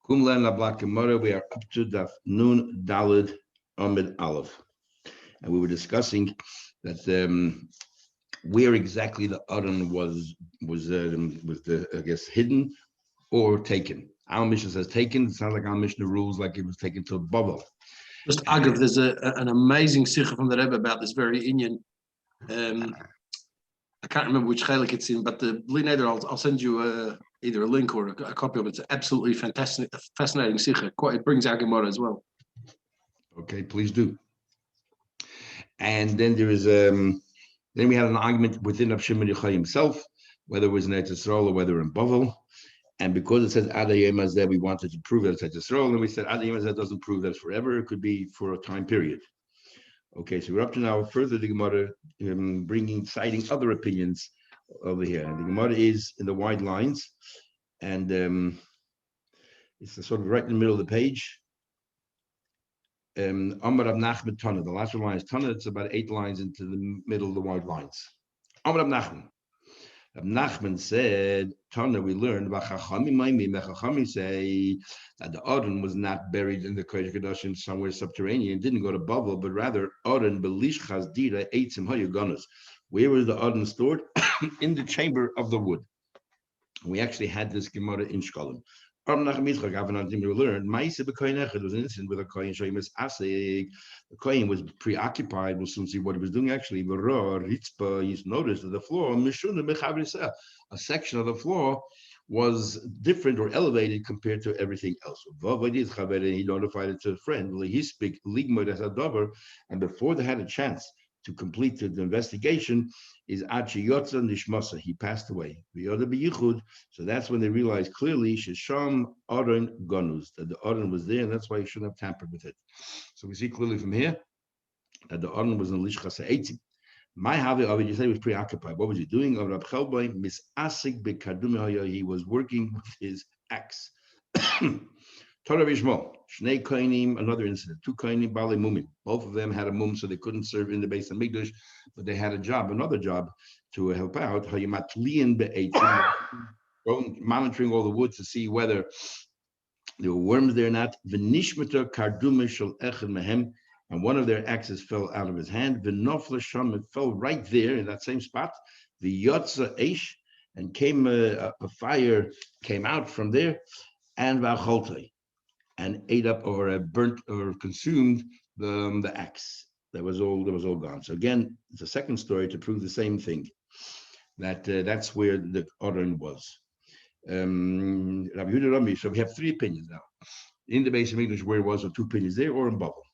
Kumlan Lablat Gemara, we are up to Daf Nun Dalid Amid Aleph. And we were discussing that where exactly the Aron was I guess hidden or taken. Our Mishnah says taken. It sounds like our Mishnah rules like it was taken to a bubble. Just Agav, there's an amazing sikha from the Rebbe about this very Inyan. I can't remember which chelik it's in, but the Blineder, I'll send you either a link or a copy of it. It's absolutely fantastic, fascinating sikha. It brings our Gemara as well. Okay, please do. And then there is then we had an argument within Rav Shimon Yochai himself, whether it was in Eretz Yisrael or whether in Bavel. And because it says Ad Hayom Hazeh, we wanted to prove that it's Eretz Yisrael, and we said Ad Hayom Hazeh doesn't prove that it's forever. It could be for a time period. Okay, so we're up to now further the Gemara citing other opinions over here. And the Gemara is in the wide lines, and it's sort of right in the middle of the page. Amar Rav Nachman Tana. The last line is Tana. It's about 8 lines into the middle of the wide lines. Amar Rav Nachman. Rav Nachman said, Tana, we learned about Chachamim say that the Aron was not buried in the Kodesh Kodashim somewhere subterranean, didn't go to Bavel, but rather Aron Belishchas Dira Eitzim Hayagonas. Where was the Aron stored? In the chamber of the wood. We actually had this Gemara in Shkolim. We learned it was an incident with a kohen Shemus Asik. The kohen was preoccupied. We'll soon see what he was doing actually. He's noticed that the floor, a section of the floor was different or elevated compared to everything else. He notified it to a friend. And before they had a chance to complete the investigation, is Achiyotza Nishmasa. He passed away. So that's when they realized clearly Shisham Aron Gonus, that the Aron was there, and that's why you shouldn't have tampered with it. So we see clearly from here that the Aron was in Lishchas Eitzim. My Havi Avi, you said he was preoccupied. What was he doing? He was working with his axe. Torah Vishmo, Shnei Koinim, another incident. 2 Koinim, Bali Mumin. Both of them had a mum, so they couldn't serve in the base of Mikdash, but they had another job to help out. Monitoring all the wood to see whether there were worms there or not. V'nishmata kardume shel echad mehem, and one of their axes fell out of his hand. V'nofla sham, it fell right there in that same spot. V'yotza eish, and came a fire came out from there, and v'acholtei, and ate up or burnt or consumed the axe. That was all gone. So again, it's a second story to prove the same thing. That's where the Aron was. Rabbi Yehuda Rami. So we have 3 opinions now. In the base of English, where it was, or 2 opinions there, or in Bavel.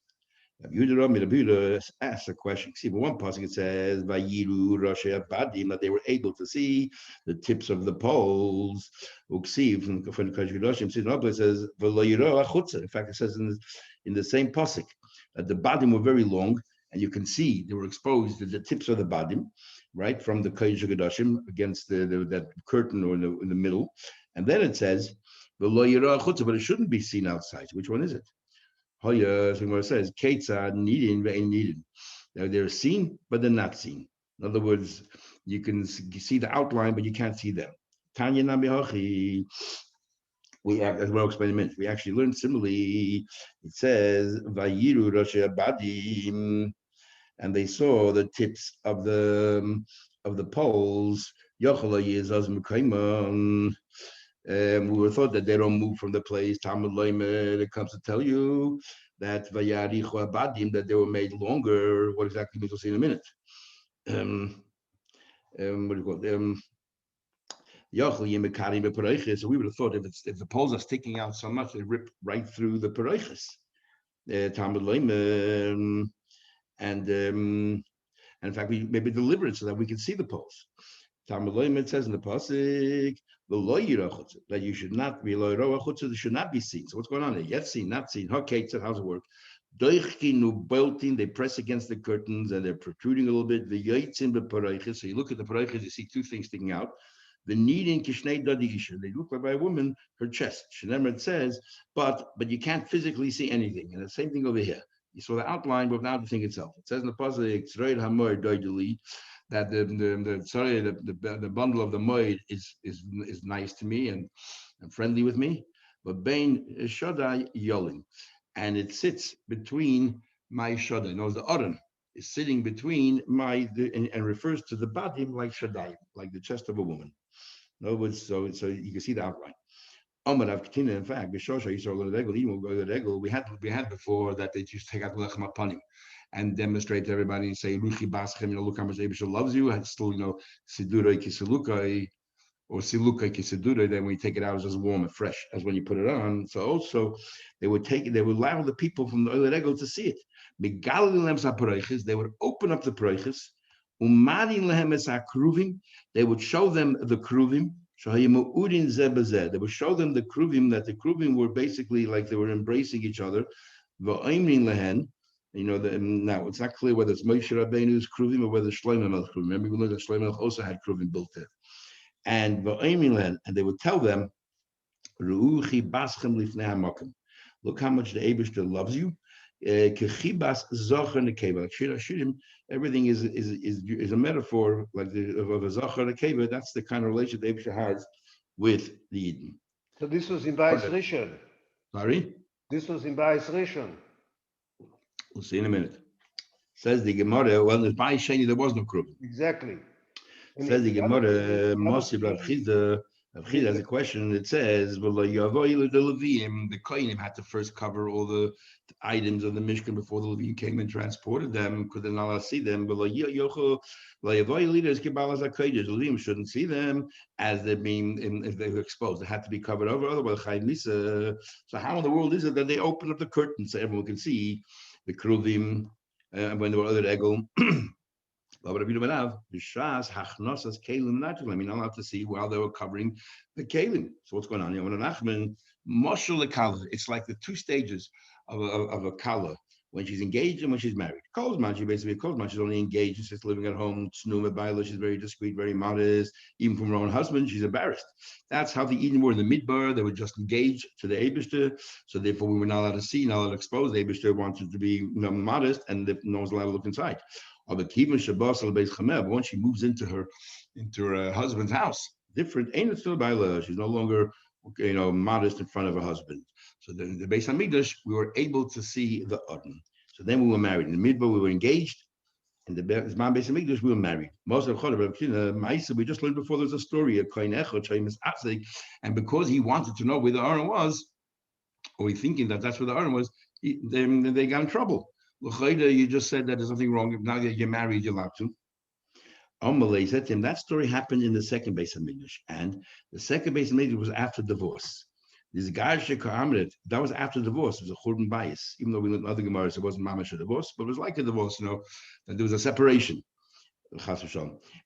Rabbi Yehuda asks a question. See, but one passage it says, "Vayiru Rashi Abadim," that they were able to see the tips of the poles. Uksiv from the Kodesh Kodashim. Another place says, "V'lo achutza." In fact, it says in the same pasuk that the badim were very long, and you can see they were exposed to the tips of the badim, right from the Kodesh Kodashim against that curtain or in the middle. And then it says, "V'lo achutza," but it shouldn't be seen outside. So which one is it? Hoya, so it says, Ketzad needing, ve'ein needing. They're seen, but they're not seen. In other words, you can see the outline, but you can't see them. Tanya Nabihachi. As well explained in a minute, we actually learned similarly. It says, Vayiru Rashi Abadim, and they saw the tips of the poles. Yochala Yezaz Mekayman. We were thought that they don't move from the place. Talmud Leimer, it comes to tell you that Vayarichu Abadim, that they were made longer. What exactly means we'll see in a minute. What do you call it? So we would have thought if the poles are sticking out so much, they rip right through the Paraychis. Talmud Leimer, and in fact, we maybe deliberate so that we can see the poles. Talmud Leimer, it says in the pasuk, that you should not be they should not be seen. So what's going on there? Yet seen, not seen. Okay, so how's it work? They press against the curtains and they're protruding a little bit. So you look at the paraychis, you see 2 things sticking out. The kneading kishnei dadisha. They look like by a woman, her chest. Shenemer says, but you can't physically see anything. And the same thing over here. You saw the outline, but not the thing itself. It says in the pasuk, that the bundle of the moed is nice to me and friendly with me. but Bain Shodai Yolin. And it sits between my Shodai. Knows the Aron is sitting between and refers to the badim like Shaddai, like the chest of a woman. In other words, so you can see the outline. Omar Avkatina, in fact, Bishosha, you saw the regel, even the regel we had before that they used to take out the lechem upon him and demonstrate to everybody and say, Ruchi Baschem, look how much Abishah loves you, and still, Sidura Kisaluka or Siluka Kisadura, then when you take it out, it's as warm and fresh as when you put it on. So also they would allow the people from the Oil Regel to see it. They would open up the Proiches, they would show them the Kruvim. They would show them the Kruvim, that the Kruvim were basically like they were embracing each other. Now it's not clear whether it's Moshe Rabbeinu's Kruvim or whether Shlomo Melech's Kruvim. Remember, we learned that Shlomo Melech also had Kruvim built there. And they would tell them, look how much the Eibishter loves you. Everything is a metaphor like of a Zachar and a Keva. That's the kind of relationship the Eibishter has with the Eden. So this was in Bais Rishon. Sorry? This was in Bais Rishon. We'll see in a minute. Says the Gemara, well, in Bais Sheni there was no Kruvim. Exactly. Says the Gemara, Moshe Rav Chida has a question. It says, "Well, the Kohanim had to first cover all the items of the Mishkan before the Levim came and transported them. Could they not see them? But the Levim shouldn't see them as they're being if they were exposed. They had to be covered over. Otherwise, so how in the world is it that they open up the curtain so everyone can see the Kruvim when there were other egel?" You're not allowed to see while they were covering the kalim. So what's going on here? It's like the two stages of a kala when she's engaged and when she's married. Kolzman, she's only engaged, she's just living at home. She's very discreet, very modest. Even from her own husband, she's embarrassed. That's how the Eden were in the midbar. They were just engaged to the Eibishter. So therefore, we were not allowed to see, not allowed to expose. The Eibishter wanted to be modest, and no one's allowed to look inside. But once she moves into her husband's house, different. She's no longer modest in front of her husband. So then the Beis Hamikdash, we were able to see the Adon. So then we were married. In the midbar, we were engaged. In the Beis Hamikdash, we were married. Most of the we just learned before there's a story of Kohen Echad, and because he wanted to know where the Aron was, or he thinking that that's where the Aron was, then they got in trouble. You just said that there's nothing wrong. Now that you're married, you're allowed to. Amalei said to him, that story happened in the second Beis Hamikdash, and the second Beis Hamikdash was after divorce. This guy that was after divorce. It was a churban bias, even though we learned other gemaras, it wasn't mamash a divorce, but it was like a divorce, that there was a separation.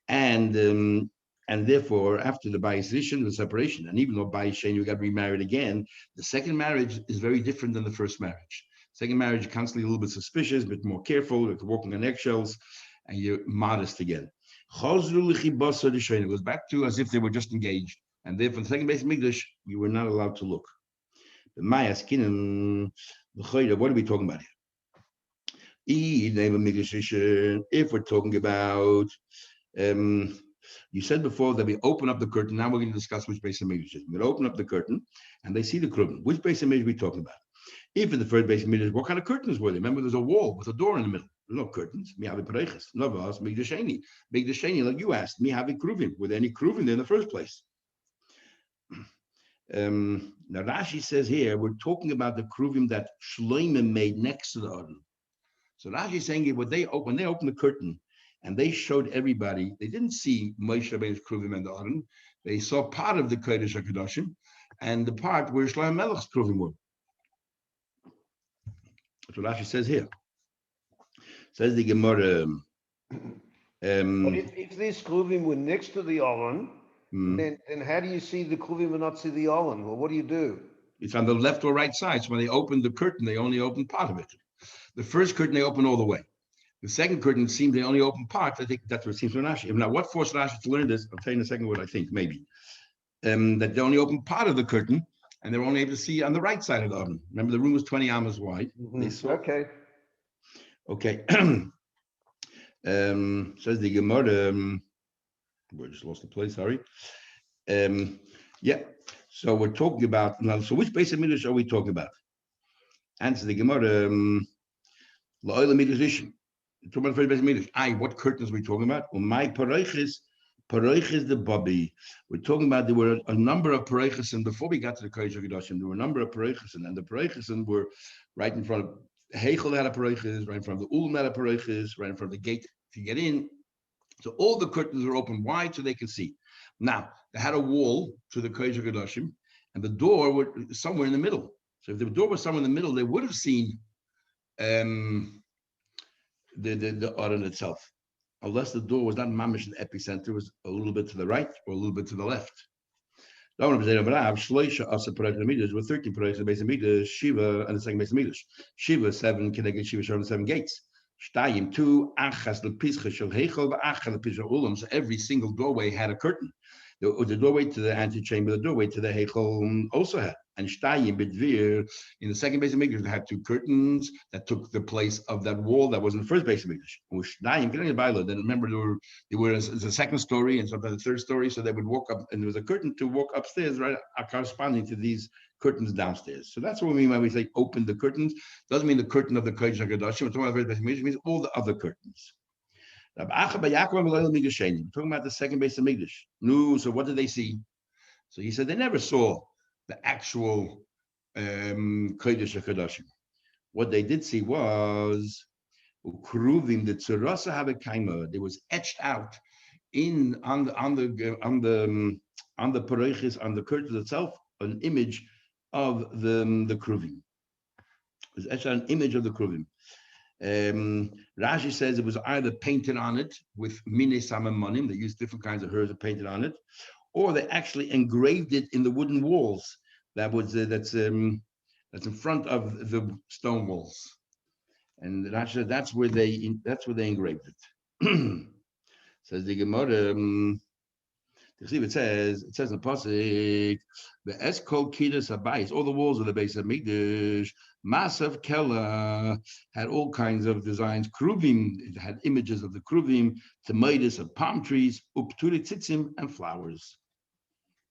And therefore, after the biasation, the separation, and even though bias you got remarried again, the second marriage is very different than the first marriage. Second marriage, you're constantly a little bit suspicious, a bit more careful, you're walking on eggshells, and you're modest again. It goes back to as if they were just engaged. And therefore, the second Beis Hamikdash, you were not allowed to look. What are we talking about here? If we're talking about, you said before that we open up the curtain. Now we're going to discuss which Beis Hamikdash is. We're going to open up the curtain, and they see the curtain. Which Beis Hamikdash are we talking about? If in the first Beis Hamikdash, what kind of curtains were they? Remember, there's a wall with a door in the middle. There's no curtains. Mikdash Sheni, like you asked. Kruvim. Were there any Kruvim there in the first place? Now Rashi says here, we're talking about the Kruvim that Shlomo made next to the Aron. So Rashi is saying when they opened the curtain and they showed everybody, they didn't see Moshe Rabbeinu's Kruvim and the Aron. They saw part of the Kodesh HaKadoshim and the part where Shlomo Melech's Kruvim were. That's what Rashi says here. Says the Gemara. If these Kruvim were next to the Aron, then how do you see the Kruvim and not see the Aron? Well, what do you do? It's on the left or right side. So when they opened the curtain, they only opened part of it. The first curtain, they opened all the way. The second curtain seems they only opened part. I think that's what it seems to Rashi. Now, what forced Rashi to learn this? I'll tell you in a second what I think, maybe. That they only opened part of the curtain, and they were only able to see on the right side of the oven. Remember, the room was 20 amas wide. They saw. Okay. Says the Gemara. We just lost the place. Sorry. Yeah. So we're talking about now. So which base of midrash are we talking about? Answer the Gemara. La'olam midrash. Talking about the first base of midrash. What curtains are we talking about? Well, my paroiches the bobby. We're talking about there were a number of paroiches, and before we got to the Kodesh HaKadoshim, there were a number of paroiches, and the paroiches were right in front of Heichel had a paroiches, right in front of the Ulam had a paroiches, right in front of the gate to get in. So all the curtains were open wide so they could see. Now they had a wall to the Kodesh HaKadoshim, and the door was somewhere in the middle. So if the door was somewhere in the middle, they would have seen the Aron itself, unless the door was not mamish in the epicenter, it was a little bit to the right or a little bit to the left. There were 13 parades base of midrash, Shiva and the second base of midrash. Shiva 7, connected Shiva showing 7 gates. Shtayim 2, achas lepischa shel heichel v'achas lepischa ulam. So every single doorway had a curtain. The doorway to the antechamber, the doorway to the heichel also had. And Shtayim Bidvir, in the second base of Mikdash, they had 2 curtains that took the place of that wall that was in the first base of Mikdash. Shtayim, then remember there was a second story and sometimes a third story, so they would walk up, and there was a curtain to walk upstairs, right, corresponding to these curtains downstairs. So that's what we mean when we say open the curtains. Doesn't mean the curtain of the Kodesh HaKadoshim. We're talking about the first base of Mikdash, it means all the other curtains. We're talking about the second base of Mikdash. No, so what did they see? So he said they never saw the actual Kodesh HaKadoshim. What they did see was ukruvim the tzarasa habekaima. There was etched out on the paroiches, on the curtains itself, an image of the kruvim. It was etched out an image of the kruvim. Rashi says it was either painted on it with mine samamonim. They used different kinds of herbs and painted on it, or they actually engraved it in the wooden walls that's in front of the stone walls, and that's where they engraved it. Says the Gemara. It says in the pasuk, the eskol kidas habayis, all the walls of the base of Mikdash, Masav Kela had all kinds of designs. Kruvim, it had images of the kruvim, tomatoes of palm trees, upturi tzitzim, and flowers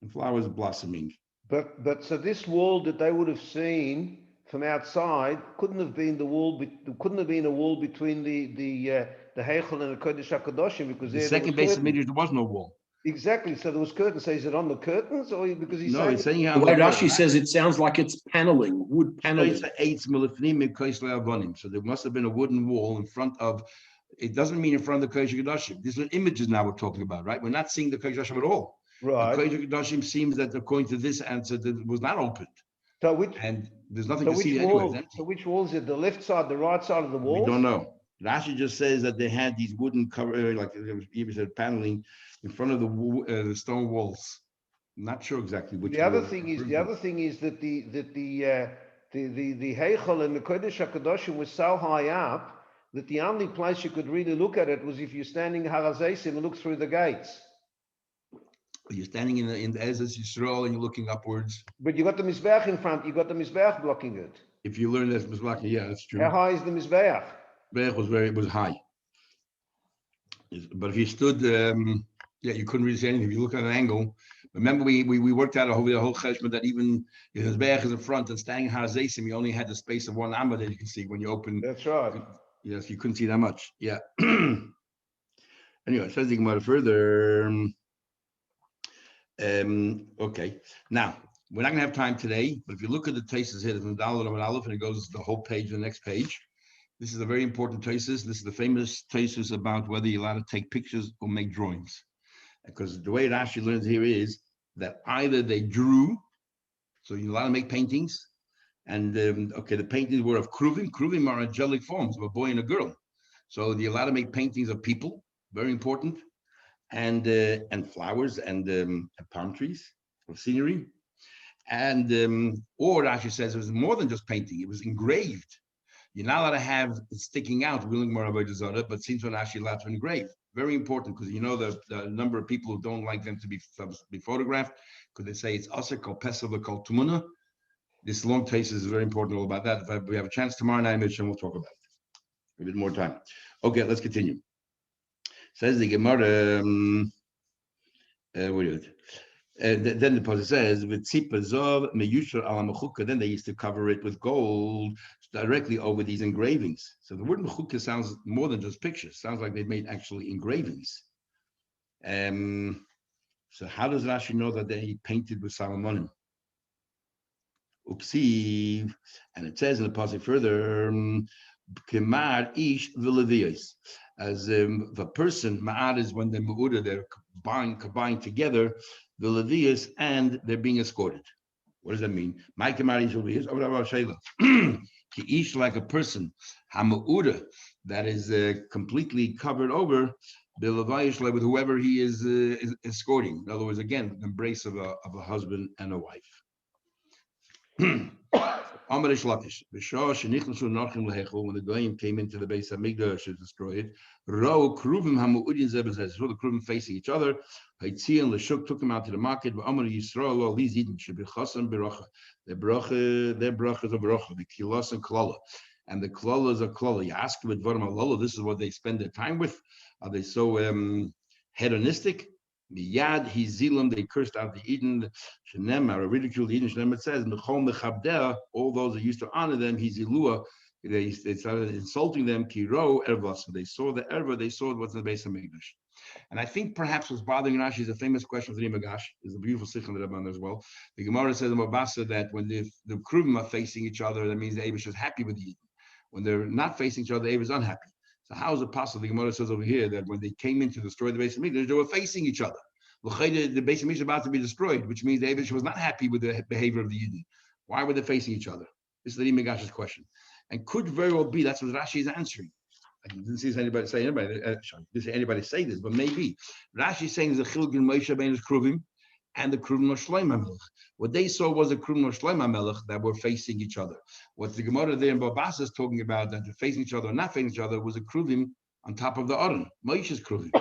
blossoming. But so this wall that they would have seen from outside couldn't have been a wall between the Heichel and the Kodesh HaKadoshim, because the second base of Mikdash there was no wall. Exactly. So there was curtains. So is it on the curtains, or because he's saying the way Rashi says it sounds like it's paneling, wood paneling. So there must have been a wooden wall in front of. It doesn't mean in front of the Kodesh HaKadoshim. These are images now we're talking about, right? We're not seeing the Kodesh HaKadoshim at all. Right. The Kodesh HaKadoshim seems that according to this answer, that it was not opened. And there's nothing to see anyway. So which wall is it? The left side, the right side of the wall? We don't know. Rashi just says that they had these wooden cover, like you said, paneling in front of the stone walls. I'm not sure exactly which. The other thing is that the Heichel and the Kodesh HaKadoshim was so high up that the only place you could really look at it was if you're standing Har HaZeisim and look through the gates. You're standing in the Ezes Yisrael and you're looking upwards. But you got the Mizbeach in front. You got the Mizbeach blocking it. If you learn that Mizbeach, yeah, that's true. How high is the Mizbeach? Mizbeach was high. But if you stood, you couldn't really see anything. If you look at an angle, remember we worked out a whole cheshbon that even if the Mizbeach is in front and standing Har HaZeisim, you only had the space of one amma that you can see when you open. That's right. Yes, you couldn't see that much. Yeah. Anyway, it says the Gemara further. Okay, now we're not going to have time today, but if you look at the Taisus here, there's a Daled and Aleph, and it goes the whole page, the next page. This is a very important Taisus. This is the famous Taisus about whether you're allowed to take pictures or make drawings, because the way Rashi learns here is that either they drew, so you're allowed to make paintings, and the paintings were of kruvim. Kruvim are angelic forms of a boy and a girl, so you're allowed to make paintings of people, very important. And flowers and palm trees or scenery, and or Rashi says it was more than just painting; it was engraved. You're not allowed to have it sticking out, willing more about it, but seems when Rashi allowed to engrave. Very important, because you know the number of people who don't like them to be photographed, because they say it's aser kol pesel v'kol tumuna. This long taste is very important. All about that. If we have a chance tomorrow night, we'll talk about it. A bit more time. Okay, let's continue. Says the Gemara, Then the pasuk says, "V'tzipa zov meyushar ala mechuka." Then they used to cover it with gold directly over these engravings. So the word mechuka sounds more than just pictures. Sounds like they made actually engravings. So how does Rashi know that they painted with Salomonim? Uksiv, and it says in the pasuk further, Kemar ish v'levios. As the person, ma'ad is when the ma'uda, they're combined together, the levios, and they're being escorted. What does that mean? My kemar ish v'levios, ki ish, like a person, hama'uda, that is completely covered over, Bilavayishla with whoever he is escorting. In other words, again, the embrace of a husband and a wife. Amarish Lakish, when the Goyim came into the base of Migdash to destroy it, Ro Kruvim Hamuudin Zebazes, so the Kruvim facing each other, Haitzi and Lashuk took him out to the market, Amar Yisrael, all these Eden should be Chasam Beracha, their brachas of Beracha, the Kilas and Klala. And the Klalas are Klala. You ask them with Varam Alala, this is what they spend their time with. Are they so hedonistic? Miyad Hizilim, they cursed out the Eden, Shenemar, or ridiculed the Eden. Shenemar says, Mechol Mechabdeh, all those that used to honor them, Hizilua, they started insulting them, Kiro, Ervas. They saw the Erva, they saw what's in the base of Megdash. And I think perhaps what's bothering Rashi is a famous question of the Rimagash, is a beautiful sikh in the Rabban as well. The Gemara says in Mabasa that when the Kruvim are facing each other, that means the Abish is happy with the Eden. When they're not facing each other, the Abish is unhappy. So how is it possible? The Gemara says over here that when they came in to destroy the base of Mikdash, they were facing each other. The base of Mikdash is about to be destroyed, which means the Abish was not happy with the behavior of the Yidden. Why were they facing each other? This is the Rimagash's question, and could very well be that's what Rashi is answering. I didn't see anybody say this, but maybe Rashi is saying there's a chiluk in Moshe Rabbeinu Kruvim and the Kruvim of Shlomo Melech. What they saw was the Kruvim of Shlomo Melech that were facing each other. What the Gemara there in Babasa is talking about, that they're facing each other or not facing each other, was a Kruvim on top of the Aron, Moshe's Kruvim.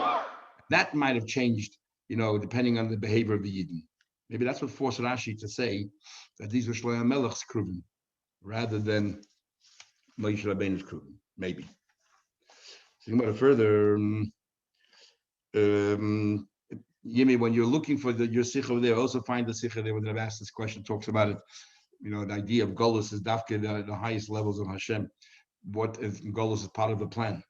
That might have changed, depending on the behavior of the Yidden. Maybe that's what forced Rashi to say that these were Shlomo Melech's Kruvim rather than Moshe Rabbeinu's Kruvim. Maybe. So Gemara further. Yimi, when you're looking for your sikh over there, also find the sikh there when I've asked this question, talks about it. The idea of Golus is dafke the highest levels of Hashem. What if Golus is part of the plan?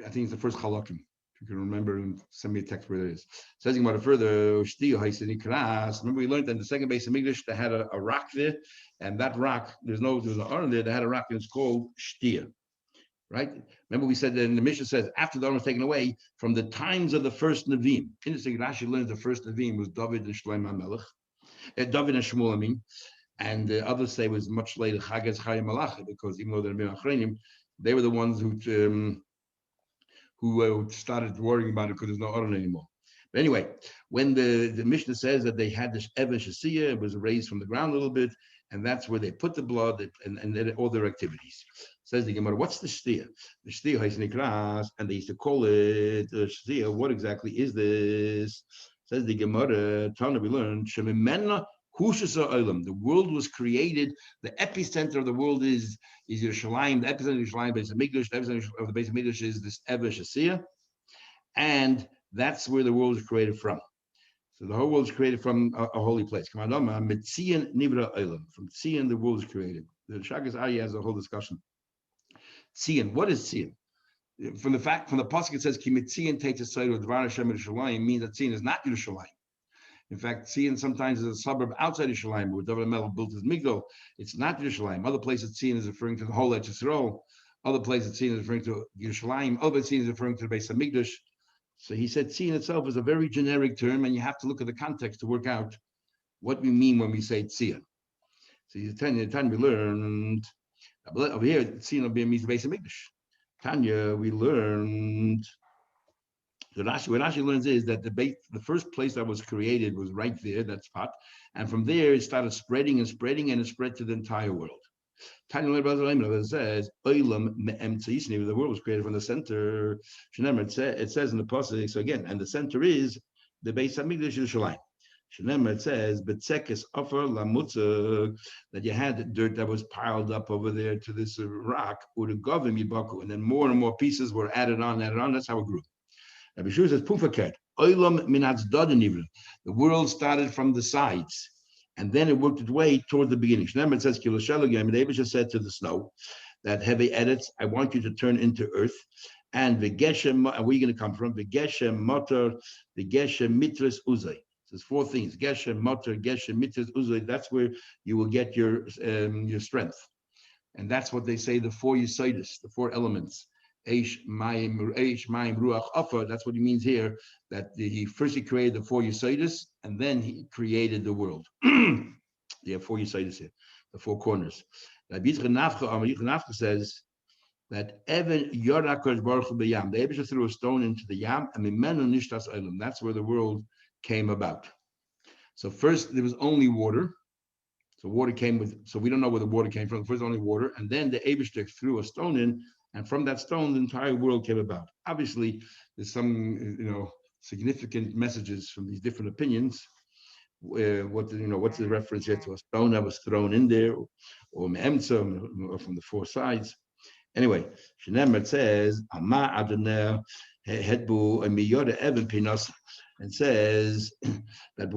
I think it's the first halakim. If you can remember, and send me a text where it is. Says about it further, remember we learned that in the second base of English they had a rock there, and that rock, there's an Aron there, they had a rock and it's called Shtia. Right? Remember we said that in the Mishnah says after the Aron was taken away, from the times of the first Nevi'im. Interesting, Rashi learns the first Nevi'im was David and Shlomo Melech, David and Shmuel, I mean, and others say it was much later Chagaz Chayim Malach, because even though they're Achrenim, they were the ones who started worrying about it because there's no Aron anymore. But anyway, when the Mishnah says that they had this Evan Shasiya, it was raised from the ground a little bit, and that's where they put the blood and all their activities. Says the Gemara, what's the shtia? The shtia is nikras, and they used to call it shtia. What exactly is this? Says the Gemara, Tana, we learned, Shemimena Hushasa Olam. The world was created. The epicenter of the world is Yerushalayim. The epicenter of Yerushalayim, base of Mikdash. The epicenter of the base of Mikdash is this Ever Shasiya, and that's where the world was created from. So the whole world is created from a holy place. From Tzion, the world is created. The Shagas Ari has a whole discussion. Tzion, what is Tzion? From the pasuk it says Ki Mitzion takes a side of Dvar Hashem Yerushalayim, means that Tzion is not Yerushalayim. In fact, Tzion sometimes is a suburb outside Yerushalayim, where David HaMelech built his Migdal. It's not Yerushalayim. Other places Tzion is referring to the whole Eretz Yisrael. Other places Tzion is referring to Yerushalayim. Other Tzion is referring to the base of Mikdash. So he said Tzion itself is a very generic term, and you have to look at the context to work out what we mean when we say Tzion. So the time we learned over here, Tzion means the base of Mikdash. Tanya, we learned. So what Rashi learns is that the first place that was created was right there, that spot, and from there it started spreading, and it spread to the entire world. Tanya says, the world was created from the center. It says in the pasuk, so again, and the center is the base of Mikdash Yerushalayim. It says, that you had dirt that was piled up over there to this rock, and then more and more pieces were added on. That's how it grew. Rabbi Shua says, Pufaket, Olam minatz daden nivra. The world started from the sides, and then it worked its way toward the beginning. Remember, it says, Kiloshelagam, the Abisha said to the snow, that heavy edits, I want you to turn into earth. And the Geshem, where are you going to come from? The Geshem, Motor, the Geshem, Mitras, Uzay. So there's four things: Geshem, Motor, Geshem, Mitras, Uzay. That's where you will get your strength. And that's what they say, the four Yesodis, the four elements. Eish, Mayim, Ruach, Afa. That's what he means here, that he created the four Yesodis, and then he created the world. You have four Yesodis here, the four corners. Rabbi Yitzchak says that Evan Yorakos Baruch B'Yam, the Abisha threw a stone into the Yam, and Mimenu Nishtas Olam. That's where the world came about. So first there was only water. So water came with, so we don't know where the water came from. First only water, and then the Abisha threw a stone in, and from that stone the entire world came about. Obviously, there's some significant messages from these different opinions. What's the reference here to a stone that was thrown in there, or me'emtza, or from the four sides. Anyway, Shenemer says, Ama Adonai Hedbu Miyoda Evan Pinos, and says that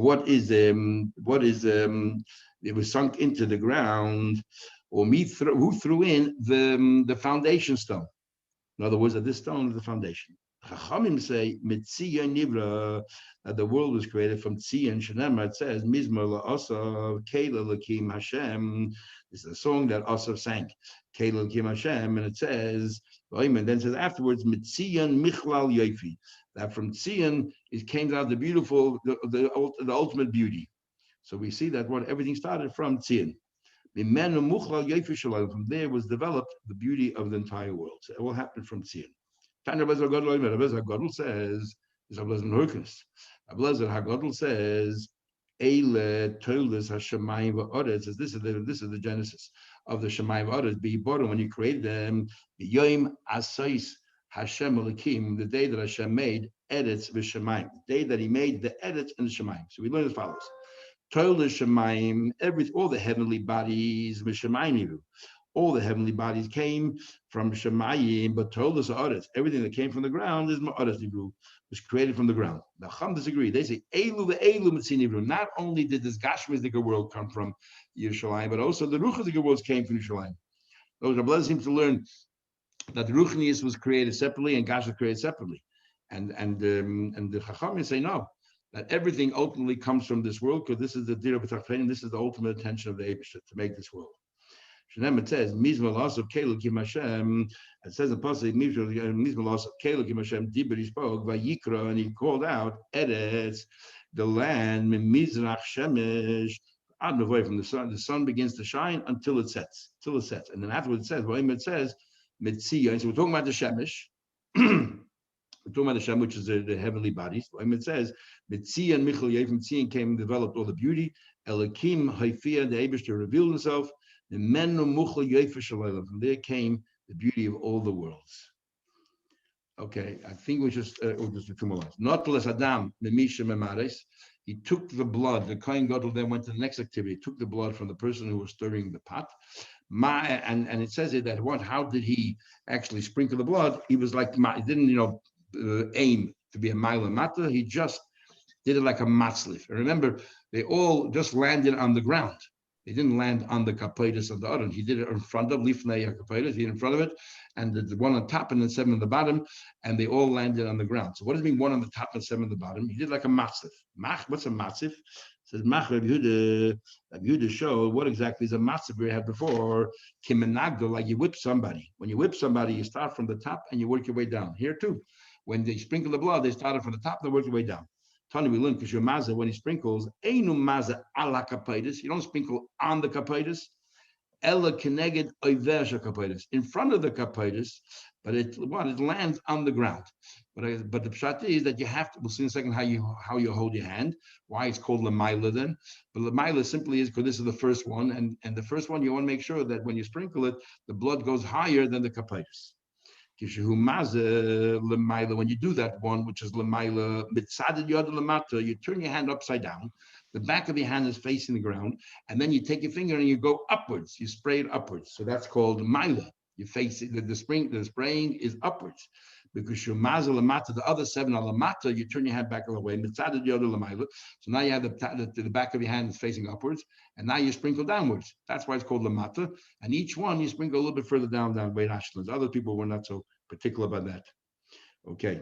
it was sunk into the ground, or who threw in the foundation stone. In other words, that this stone is the foundation. Chachamim say Mitzion Nivra, that the world was created from Tzion. Shenemer, it says Mizmor LaAsav Kela Lakim Hashem. This is a song that Asav sang, Kela Lakim Hashem, and it says, and then it says afterwards Mitzion Michlal Yofi, that from Tzion it came out the beautiful, the ultimate beauty. So we see that everything started from Tzion. From there was developed the beauty of the entire world. So it all happened from Tzion. Tanya Ablezer Hagadol says, Ablezer Hagadol says, Eile Toilus Hashemayim Va'aretz. This is the genesis of the Shemayim Va'aretz. Be'iborim, when you created them, Yom Asais Hashem Elokim, the day that Hashem made Eretz v'Shemayim, the day that He made the Eretz and the Shemayim. So we learn as follows: Toilus Shemayim, all the heavenly bodies v'Shemayim. All the heavenly bodies came from Shemayim, but Toilus Haaretz, everything that came from the ground is Ma'aretz Nivru, was created from the ground. The Chum disagree. They say Elu ve'Elu Mitzin Nivru. Not only did this Gashmizdika world come from Yerushalayim, but also the Ruchnizdika worlds came from Yerushalayim. Those Rabbi seems to learn that the Ruchnius was created separately and Gash was created separately, and the Chachamim say no, that everything ultimately comes from this world, because this is the Dira B'Tachpein, this is the ultimate intention of the Eibusha, to make this world. It says, Mizmalos of Kelukim Hashem. It says in Pasuk, Mizmalos of Kelukim Hashem, Dibur, he spoke, Vayikra, and he called out, Eretz, the land, Mizrach Shemesh, out of away from the sun begins to shine until it sets, And then afterwards it says, Mitziyah. So we're talking about the Shemesh. We're talking about the Shem, which is the heavenly bodies. It says, Mitziyah and Michal Yeh from Tzion came and developed all the beauty. Elokim Haifiyah, the Eibusha revealed himself. From there came the beauty of all the worlds. Okay, I think we just do two more lines. Not less Adam, he took the blood. The Kohen Gadol then went to the next activity. He took the blood from the person who was stirring the pot. And it says it that how did he actually sprinkle the blood? He was like, he didn't aim to be a mile mata. He just did it like a matzlif. And remember, they all just landed on the ground. They didn't land on the kapoides of the Aron. He did it in front of lifnei kapoides. He did in front of it, and the one on top and then seven on the bottom, and they all landed on the ground. So what does it mean? One on the top and seven on the bottom. He did like a matzif. What's a matzif? It says Mach Rabbi Yehuda showed what exactly is a matzif we had before. Kimenagdo, like you whip somebody. When you whip somebody, you start from the top and you work your way down. Here too, when they sprinkle the blood, they started from the top, they work your way down. Tani, we learn because your maza, when he sprinkles, einu maza ala kapoides. You don't sprinkle on the kapoides. Ella keneged oivesh kapoides, in front of the kapoides, but it lands on the ground. But the pshat is that you have to. We'll see in a second how you hold your hand. Why it's called lemaila then. But lemaila simply is because this is the first one, and the first one you want to make sure that when you sprinkle it, the blood goes higher than the kapoides. When you do that one, which is lemaila, you turn your hand upside down. The back of your hand is facing the ground, and then you take your finger and you go upwards. You spray it upwards. So that's called maila. You face it. The spraying is upwards. because you're mazel lamata, the other 7 are lamata, you turn your hand back all the way, mitzad the other lamayla. So now you have the back of your hand is facing upwards, and now you sprinkle downwards. That's why it's called lamata. And each one you sprinkle a little bit further down way Ashkelon's. Other people were not so particular about that. Okay.